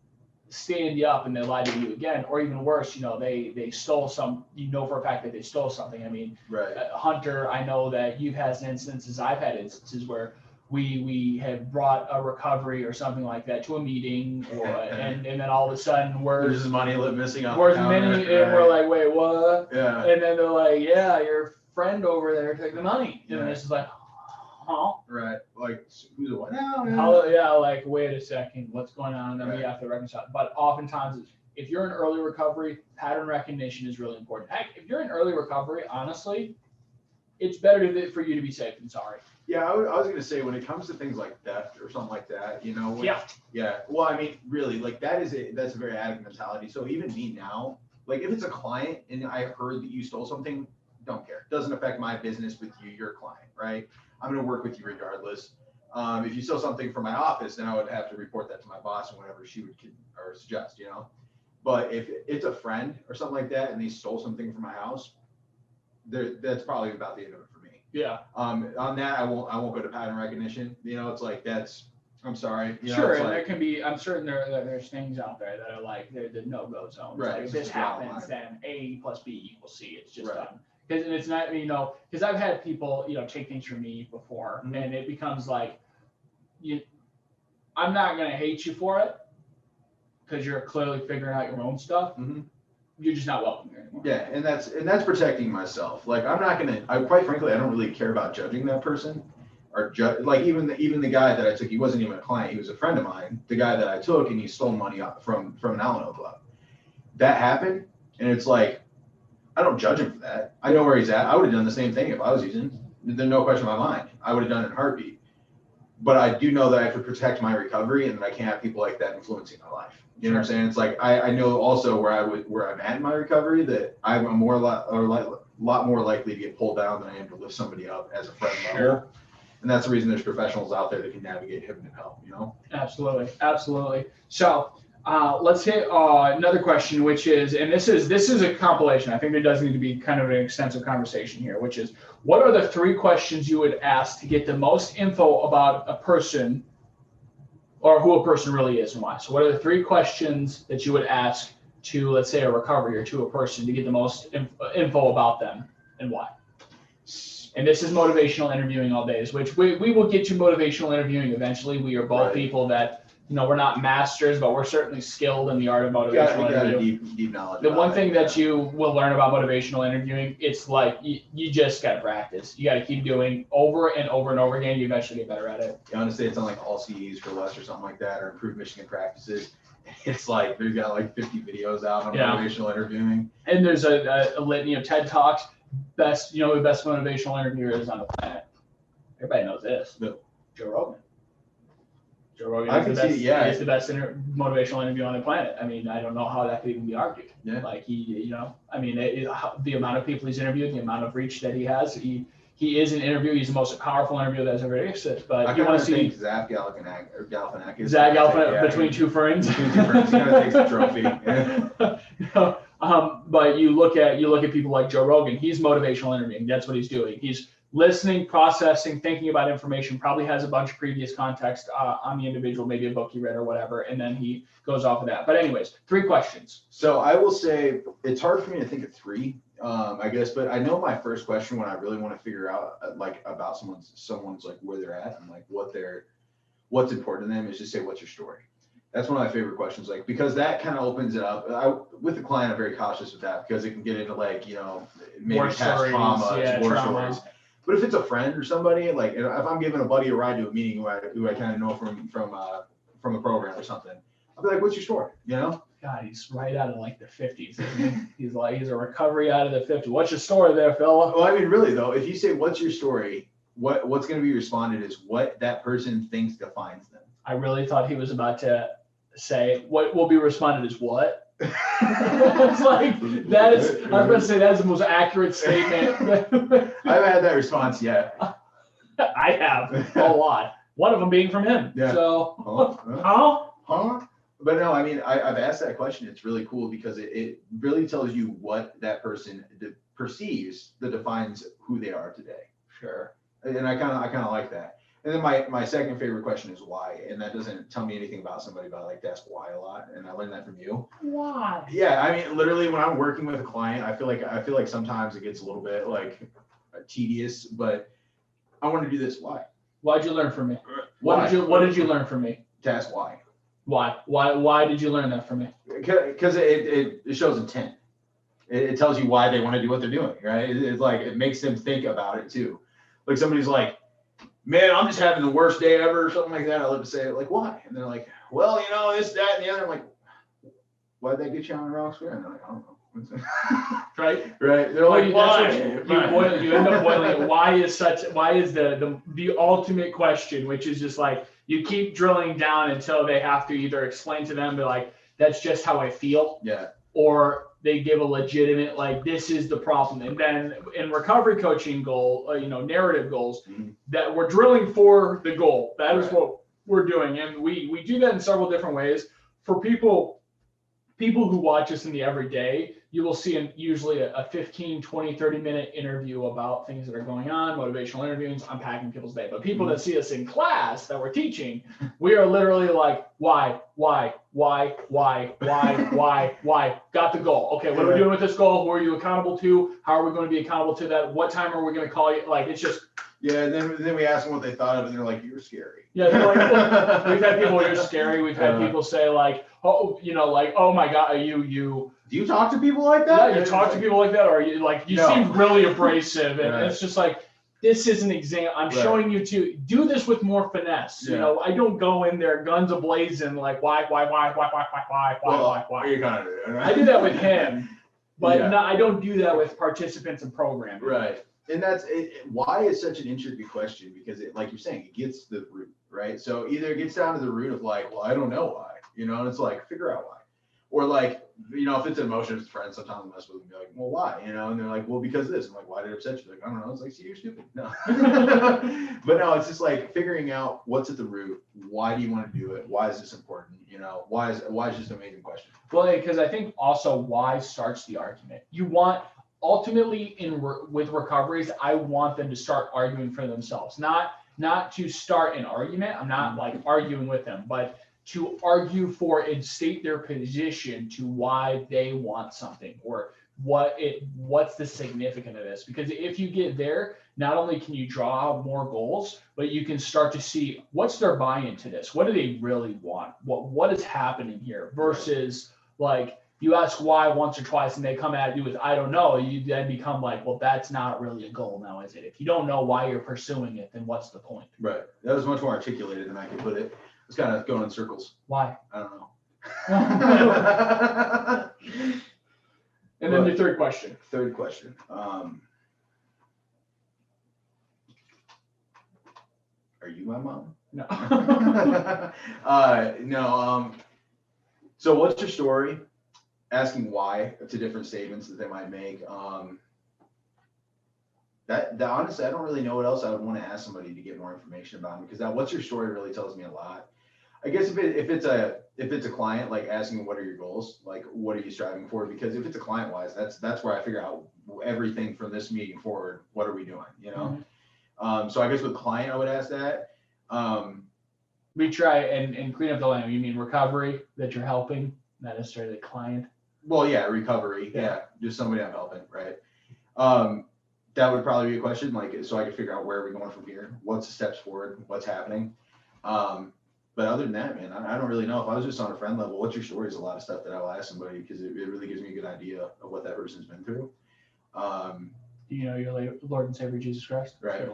stand you up and they lie to you again, or even worse, they stole for a fact that they stole something. I mean, Right. Hunter, I know that you've had instances, I've had instances where we have brought a recovery or something like that to a meeting, and then all of a sudden There's just money missing off where's the many, counter. and we're like, wait, what? Yeah. And then they're like, yeah, your friend over there took the money. And Yeah. it's just like, huh? Right. Like, who's the one? No. Like, wait a second, what's going on? And then we Right. have to reconcile. But oftentimes, if you're in early recovery, pattern recognition is really important. Heck, if you're in early recovery, honestly, it's better for you to be safe than sorry. Yeah, I was gonna say, when it comes to things like theft or something like that, Yeah. Yeah. Well, I mean, really, like that's a very addict mentality. So even me now, like if it's a client and I heard that you stole something, don't care. Doesn't affect my business with you, your client, right? I'm gonna work with you regardless. If you stole something from my office, then I would have to report that to my boss and whatever she would or suggest, But if it's a friend or something like that and they stole something from my house, that's probably about the end of it for me. Yeah. On that, I won't go to pattern recognition. It's like I'm sorry. Sure, it's and like, there can be. I'm certain there's things out there that are like they're the no-go zones. Right, Like, if it's this just a wild happens, line. then A plus B equals C. It's just Right. done. Because it's not, because I've had people, take things from me before, Mhm. and it becomes like, I'm not gonna hate you for it, because you're clearly figuring out your own stuff. Mhm. You're just not welcome here anymore. Yeah, and that's protecting myself. Like I'm not gonna. Quite frankly, I don't really care about judging that person, or like even the guy that I took. He wasn't even a client. He was a friend of mine. The guy that I took, and he stole money from an Alano club. That happened, and it's like I don't judge him for that. I know where he's at. I would have done the same thing if I was using. There's no question in my mind. I would have done it in a heartbeat. But I do know that I have to protect my recovery, and that I can't have people like that influencing my life. You know what I'm saying? It's like I know also where I'm at in my recovery, that I'm a lot more likely to get pulled down than I am to lift somebody up as a friend level. And that's the reason there's professionals out there that can navigate him and help. Absolutely. So let's hit another question, which is, and this is a compilation. I think there does need to be kind of an extensive conversation here, which is, what are the 3 questions you would ask to get the most info about a person, or who a person really is and why? So what are the 3 questions that you would ask to, let's say, a recovery or to a person to get the most info about them and why? And this is motivational interviewing all days, which we will get to motivational interviewing eventually. We are both Right. people that we're not masters, but we're certainly skilled in the art of You motivational got a interview. deep knowledge. The about one it, thing yeah. that you will learn about motivational interviewing, it's like you just got to practice. You got to keep doing over and over and over again. You eventually get better at it. Yeah, honestly, it's on like All CEs for Less or something like that, or Improved Michigan Practices. It's like they've got like 50 videos out on motivational interviewing. And there's a litany of TED Talks. Best, the best motivational interviewer is on the planet. Everybody knows this. No. Joe Rogan. Joe Rogan I is the can best, see, yeah. he's the best motivational interview on the planet. I mean, I don't know how that could even be argued. Yeah. Like the amount of people he's interviewed, the amount of reach that he has, he is an interviewer. He's the most powerful interviewer that's ever existed. But you want to see Zach Galifianakis. Zach Galifianakis between two ferns. Between two ferns, he kind of takes the trophy. Yeah. But you look at people like Joe Rogan. He's motivational interviewing. That's what he's doing. He's listening, processing, thinking about information. Probably has a bunch of previous context on the individual, maybe a book he read or whatever, and then he goes off of that. But anyways, 3 questions. So I will say it's hard for me to think of 3, I guess, but I know my first question when I really want to figure out like about someone's like where they're at and like what's important to them is just say, what's your story? That's one of my favorite questions, like, because that kind of opens it up. With the client, I'm very cautious with that because it can get into like, maybe War past stories, traumas, war trauma. stories. But if it's a friend or somebody, like if I'm giving a buddy a ride to a meeting who I kind of know from a program or something, I'll be like, what's your story? God, he's right out of like the 50s. Isn't he? He's a recovery out of the 50s. What's your story there, fella? Well, I mean, really though, if you say, what's your story? What's going to be responded is what that person thinks defines them. I really thought he was about to say, what will be responded is what? It's like, I was about to say that's the most accurate statement. I haven't had that response yet. I have a lot. One of them being from him. Yeah. So, Huh? But no, I mean, I've asked that question. It's really cool because it really tells you what that person perceives that defines who they are today. Sure. And I kind of like that. And then my second favorite question is why, and that doesn't tell me anything about somebody, but I like to ask why a lot, and I learned that from you. Why? Yeah, I mean, literally, when I'm working with a client, I feel like sometimes it gets a little bit like tedious, but I want to do this. Why? Why'd you learn from me? Why? What did you learn from me? To ask why. Why did you learn that from me? Because it shows intent. It tells you why they want to do what they're doing, right? It's like it makes them think about it too. Like somebody's like, man, I'm just having the worst day ever or something like that. I love to say it, like, why? And they're like, well, this, that, and the other. I'm like, why'd that get you on the wrong square? And they're like, I don't know. Right. They're like, why? You end up boiling it. Why is the ultimate question, which is just like you keep drilling down until they have to either explain to them, be like, that's just how I feel. Yeah. Or they give a legitimate, like, this is the problem. And then in recovery coaching narrative goals, that we're drilling for the goal. That is what we're doing. And we do that in several different ways. For people who watch us in the everyday, you will see usually a 15, 20, 30-minute interview about things that are going on, motivational interviews, unpacking people's day. But people that see us in class that we're teaching, we are literally like, why? Got the goal. Okay, what are we doing with this goal? Who are you accountable to? How are we going to be accountable to that? What time are we going to call you? Like, it's just... Yeah, and then we ask them what they thought of it, and they're like, you're scary. Yeah, they're like, we've had people, you're scary. We've had people say like, oh my God, are you... Do you talk to people like that? Yeah, you talk to people like that, or you seem really abrasive, and it's just like, this is an example. I'm showing you to do this with more finesse. Yeah. I don't go in there guns a-blazing like why. You kind of do it, right? I do that with him, but I don't do that with participants in programming. Right. And that's why it's such an intricate question, because it, like you're saying, it gets to the root, right? So either it gets down to the root of like, well, I don't know why, and it's like, figure out why. Or like, if it's an emotion, if it's friends, sometimes I mess with them and be like, well, why? And they're like, well, because of this. I'm like, why did it upset you? Like, I don't know. It's like, see, you're stupid. No. But no, it's just like figuring out what's at the root. Why do you want to do it? Why is this important? Why is just an amazing question. Well, because I think also why starts the argument. You want, ultimately with recoveries, I want them to start arguing for themselves, not to start an argument. I'm not like arguing with them, but to argue for and state their position to why they want something, or what's the significance of this? Because if you get there, not only can you draw out more goals, but you can start to see what's their buy-in to this. What do they really want? What is happening here? Versus like you ask why once or twice and they come at you with I don't know, you then become like, well, that's not really a goal now, is it? If you don't know why you're pursuing it, then what's the point? Right. That was much more articulated than I could put it. It's kind of going in circles. Why? I don't know. And then your third question. Third question. Are you my mom? No. No. So what's your story? Asking why to different statements that they might make. That honestly, I don't really know what else I would want to ask somebody to get more information about them, because that what's your story really tells me a lot. I guess if it's a client, like asking what are your goals, like what are you striving for? Because if it's a client wise, that's where I figure out everything from this meeting forward. What are we doing? You know. Mm-hmm. So I guess with client, I would ask that. We try and clean up the language. You mean recovery that you're helping, not necessarily the client? Well, yeah, recovery. Yeah, just somebody I'm helping, right? That would probably be a question, like, so I could figure out where we're going from here. What's the steps forward? What's happening? But other than that, man, I don't really know. If I was just on a friend level, what's your story is a lot of stuff that I will ask somebody, because it really gives me a good idea of what that person's been through. Do you know your Lord and Savior Jesus Christ? Right.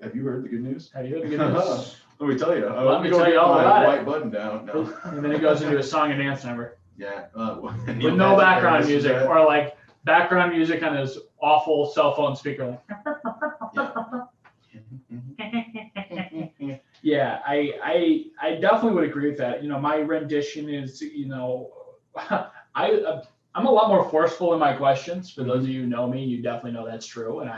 Have you heard the good news? Have you heard the good news? Let me tell you. Let me tell you all about it. White button down. No. And then it goes into a song and dance number. Yeah. With no background music, or like background music on his awful cell phone speaker. Yeah, I definitely would agree with that. You know, my rendition is, you know, I'm a lot more forceful in my questions. For those of you who know me, you definitely know that's true. And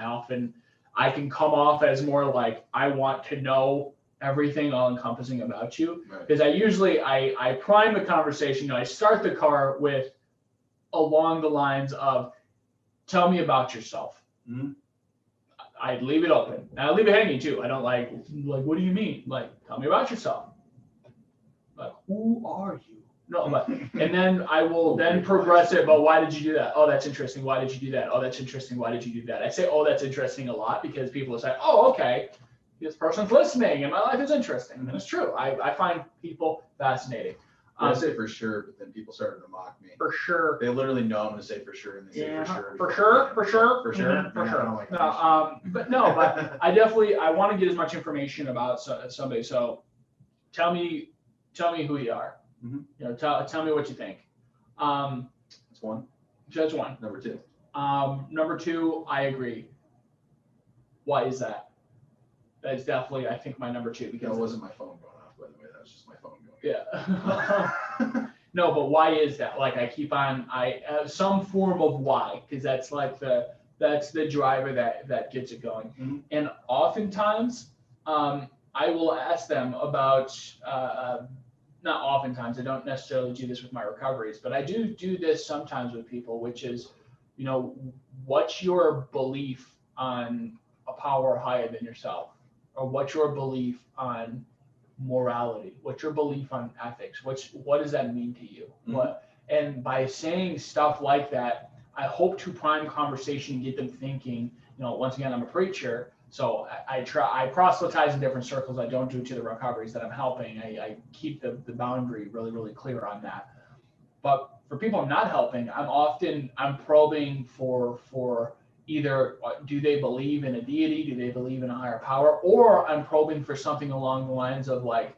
I can come off as more like, I want to know everything all encompassing about you. Because I prime the conversation. You know, I start the car with along the lines of, tell me about yourself. Mm-hmm. I leave it open. And I leave it hanging too. I don't like, what do you mean? Like, tell me about yourself. Like, who are you? No, but, and then I will then progress it. But why did you do that? Oh, that's interesting. Why did you do that? Oh, that's interesting. Why did you do that? I say, oh, that's interesting a lot, because people will say, oh, okay, this person's listening and my life is interesting. And it's true. I find people fascinating. I say for sure, but then people started to mock me. For sure. They literally know I'm going to say for sure, and they say for sure. For sure. For sure. Mm-hmm, for Yeah, sure. I don't like No, that. but I want to get as much information about somebody. So tell me who you are. Mm-hmm. You know, tell me what you think. That's one. That's one. Number two. Number two, I agree. Why is that? That's definitely, I think, my number two, because That wasn't my phone going off, by the way. That was just my phone going. Yeah. No, but why is that? Like, I keep on, some form of why, because that's like that's the driver that gets it going. Mm-hmm. And oftentimes, I will ask them about, not oftentimes, I don't necessarily do this with my recoveries, but I do this sometimes with people, which is, you know, what's your belief on a power higher than yourself? Or what's your belief on morality? What's your belief on ethics? What does that mean to you? Mm-hmm. And by saying stuff like that, I hope to prime conversation and get them thinking. You know, once again, I'm a preacher, so I proselytize in different circles. I don't do to the recoveries that I'm helping. I keep the boundary really, really clear on that. But for people I'm not helping, I'm probing for either do they believe in a deity, do they believe in a higher power, or I'm probing for something along the lines of like,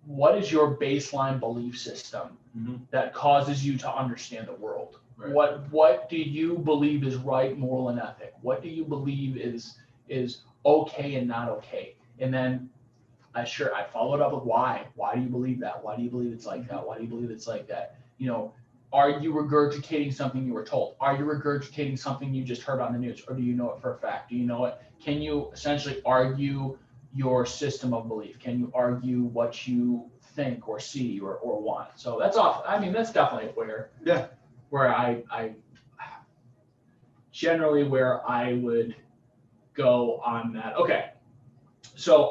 what is your baseline belief system that causes you to understand the world? Right. What do you believe is right, moral, and ethic? What do you believe is okay and not okay? And then I followed up with why. Why do you believe that? Why do you believe it's like that? Why do you believe it's like that? You know, are you regurgitating something you were told? Are you regurgitating something you just heard on the news? Or do you know it for a fact? Do you know it? Can you essentially argue your system of belief? Can you argue what you think or see or want? So that's that's definitely where I generally where I would go on that. Okay. So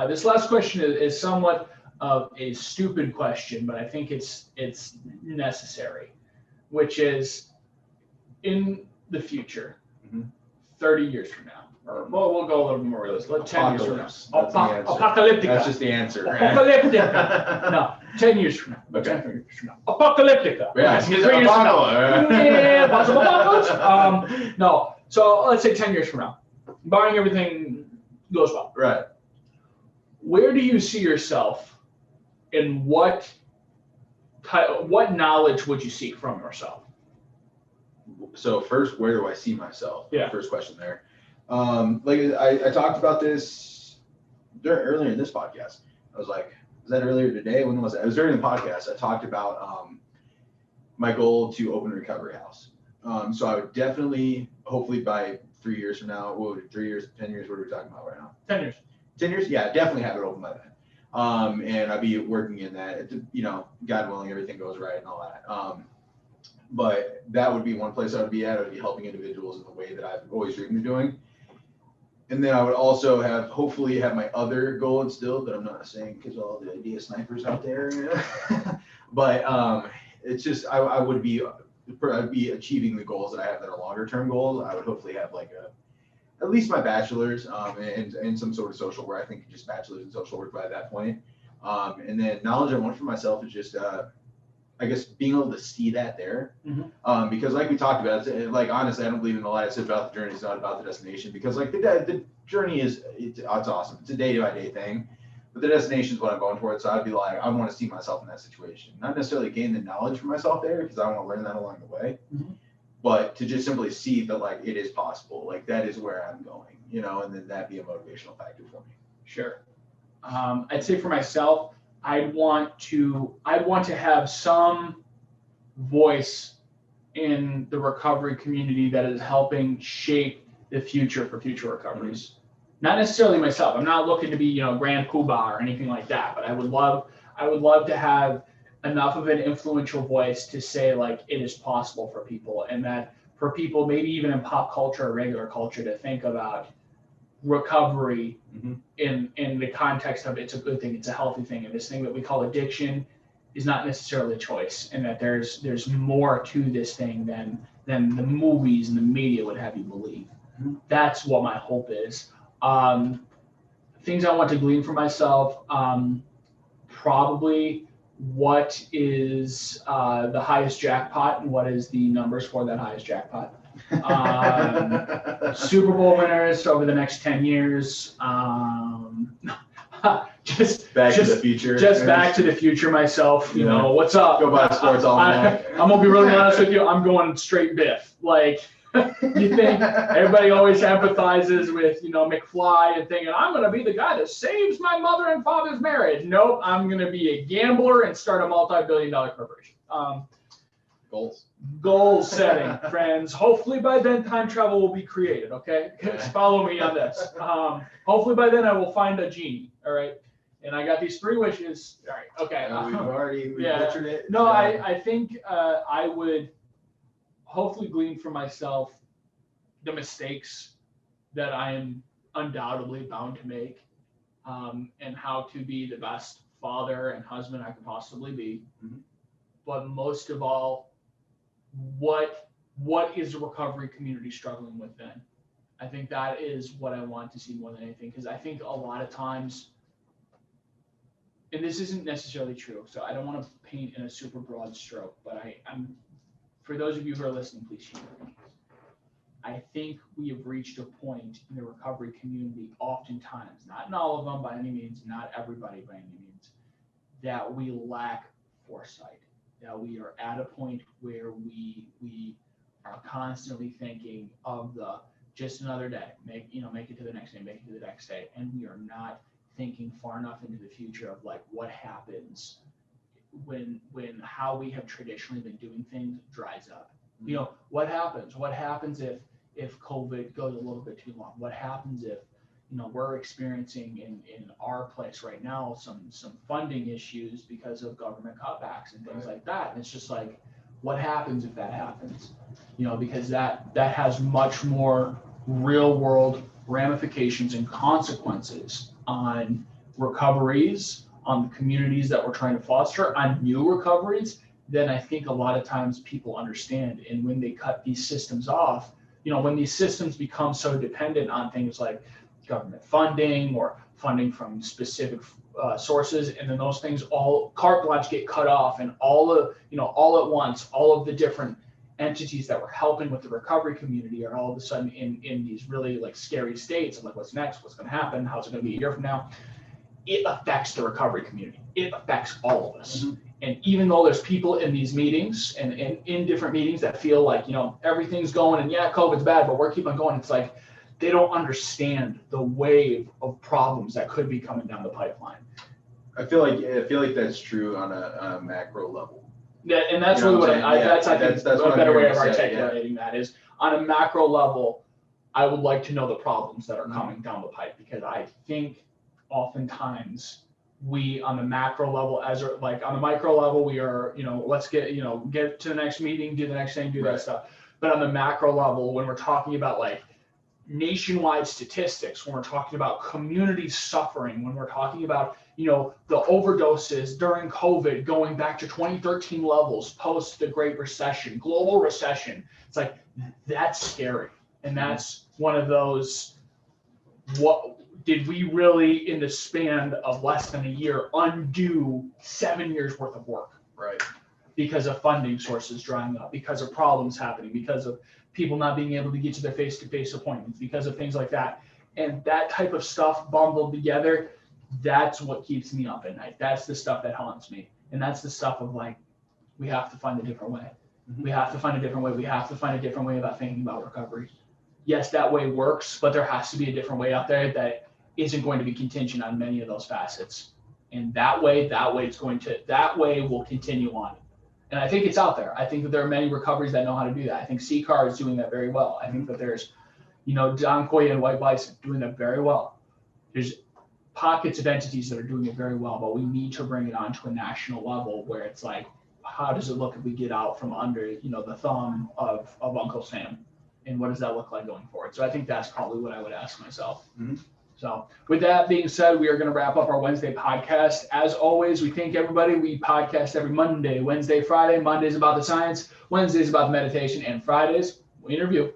this last question is somewhat of a stupid question, but I think it's necessary. which is in the future, Mhm. 30 years from now, or we'll go a little more realistic. 10 years from now. Apocalypse. That's the answer. Apocalyptica. That's just the answer. Apocalyptica. No, 10 years from now. Okay. 10 years from now. Apocalyptica. Yeah, Okay, it's 3 years from now. apocalypse. Yeah, possible apocalypse. No, so let's say 10 years from now, barring everything goes well. Right. Where do you see yourself, and what knowledge would you seek from yourself? So first, where do I see myself? Yeah. First question there. Like I talked about this earlier in this podcast. I was like, was that earlier today? When was it? It was during the podcast. I talked about my goal to open a recovery house. So I would definitely, hopefully by 3 years from now, 3 years, 10 years, what are we talking about right now? 10 years. 10 years? Yeah, definitely have it open by then. And I'd be working in that, God willing, everything goes right and all that. But that would be one place I would be at. I would be helping individuals in the way that I've always dreamed of doing. And then I would also hopefully have my other goal instilled that I'm not saying because of all the idea snipers out there. But it's just, I'd be achieving the goals that I have that are longer term goals. I would hopefully have at least my bachelor's and some sort of social work. I think just bachelor's in social work by that point. And then knowledge I want for myself is just, I guess being able to see that there, because like we talked about, like honestly, I don't believe in the lie that said about the journey. It's not about the destination, because like the journey it's awesome. It's a day-by-day thing, but the destination is what I'm going towards. So I'd be like, I want to see myself in that situation, not necessarily gain the knowledge for myself there, because I want to learn that along the way, but to just simply see that like it is possible, like that is where I'm going, and then that be a motivational factor for me. Sure. I'd say for myself, I'd want to have some voice in the recovery community that is helping shape the future for future recoveries. Not necessarily myself. I'm not looking to be, grand poobah or anything like that, but I would love to have enough of an influential voice to say like it is possible for people, and that for people maybe even in pop culture or regular culture to think about recovery in the context of it's a good thing, it's a healthy thing, and this thing that we call addiction is not necessarily a choice, and that there's more to this thing than the movies and the media would have you believe. That's what my hope is. Things I want to glean for myself, probably what is the highest jackpot and what is the numbers for that highest jackpot. Super Bowl winners over the next 10 years. Just Back to the future. Just Back to the Future myself. What's up? Go buy a sports almanac. I'm gonna be really honest with you. I'm going straight Biff. Like, you think everybody always empathizes with McFly and thinking I'm gonna be the guy that saves my mother and father's marriage. Nope, I'm gonna be a gambler and start a multi-billion-dollar corporation. Goal setting, friends. Hopefully by then time travel will be created, okay? Follow me on this. Hopefully by then I will find a genie, all right? And I got these 3 wishes. All right, okay. We've butchered it. No, I think I would hopefully glean for myself the mistakes that I am undoubtedly bound to make, and how to be the best father and husband I could possibly be. But most of all, what is the recovery community struggling with then? I think that is what I want to see more than anything, because I think a lot of times, and this isn't necessarily true, so I don't want to paint in a super broad stroke, but I'm for those of you who are listening, please hear me. I think we have reached a point in the recovery community, oftentimes, not in all of them by any means, not everybody by any means, that we lack foresight. That we are at a point where we are constantly thinking of just another day, make it to the next day, make it to the next day, and we are not thinking far enough into the future of like what happens when how we have traditionally been doing things dries up. What happens if COVID goes a little bit too long? What happens if we're experiencing in our place right now some funding issues because of government cutbacks and things like that. And it's just like, what happens if that happens? Because that has much more real world ramifications and consequences on recoveries, on the communities that we're trying to foster, on new recoveries, then I think a lot of times people understand. And when they cut these systems off, when these systems become so dependent on things like government funding or funding from specific sources, and then those things all carte blanche get cut off, and all at once, all of the different entities that were helping with the recovery community are all of a sudden in these really like scary states of like, what's next, what's going to happen, how's it going to be a year from now. It affects the recovery community. It affects all of us. And even though there's people in these meetings and in different meetings that feel like, everything's going and yeah, COVID's bad, but we're keeping going. It's like, they don't understand the wave of problems that could be coming down the pipeline. I feel like that's true on a macro level. Yeah, and that's really what I think that's a better way of articulating that is on a macro level. I would like to know the problems that are coming down the pipe, because I think oftentimes we on the macro level, on the micro level, we are, let's get to the next meeting, do the next thing, do that stuff. But on the macro level, when we're talking about like nationwide statistics, when we're talking about community suffering, when we're talking about, the overdoses during COVID going back to 2013 levels post the Great Recession, global recession, it's like, that's scary. And that's one of those, what did we really, in the span of less than a year, undo 7 years worth of work? Right. Because of funding sources drying up, because of problems happening, because of people not being able to get to their face-to-face appointments, because of things like that. And that type of stuff bundled together, that's what keeps me up at night. That's the stuff that haunts me. And that's the stuff of like, we have to find a different way. We have to find a different way. We have to find a different way about thinking about recovery. Yes, that way works, but there has to be a different way out there that isn't going to be contingent on many of those facets. And that way will continue on. And I think it's out there. I think that there are many recoveries that know how to do that. I think CCAR is doing that very well. I think that there's, Don Koya and White Bison doing that very well. There's pockets of entities that are doing it very well, but we need to bring it onto a national level where it's like, how does it look if we get out from under, the thumb of Uncle Sam? And what does that look like going forward? So I think that's probably what I would ask myself. So with that being said, we are going to wrap up our Wednesday podcast. As always, we thank everybody. We podcast every Monday, Wednesday, Friday. Monday's about the science, Wednesday's about the meditation, and Fridays we interview.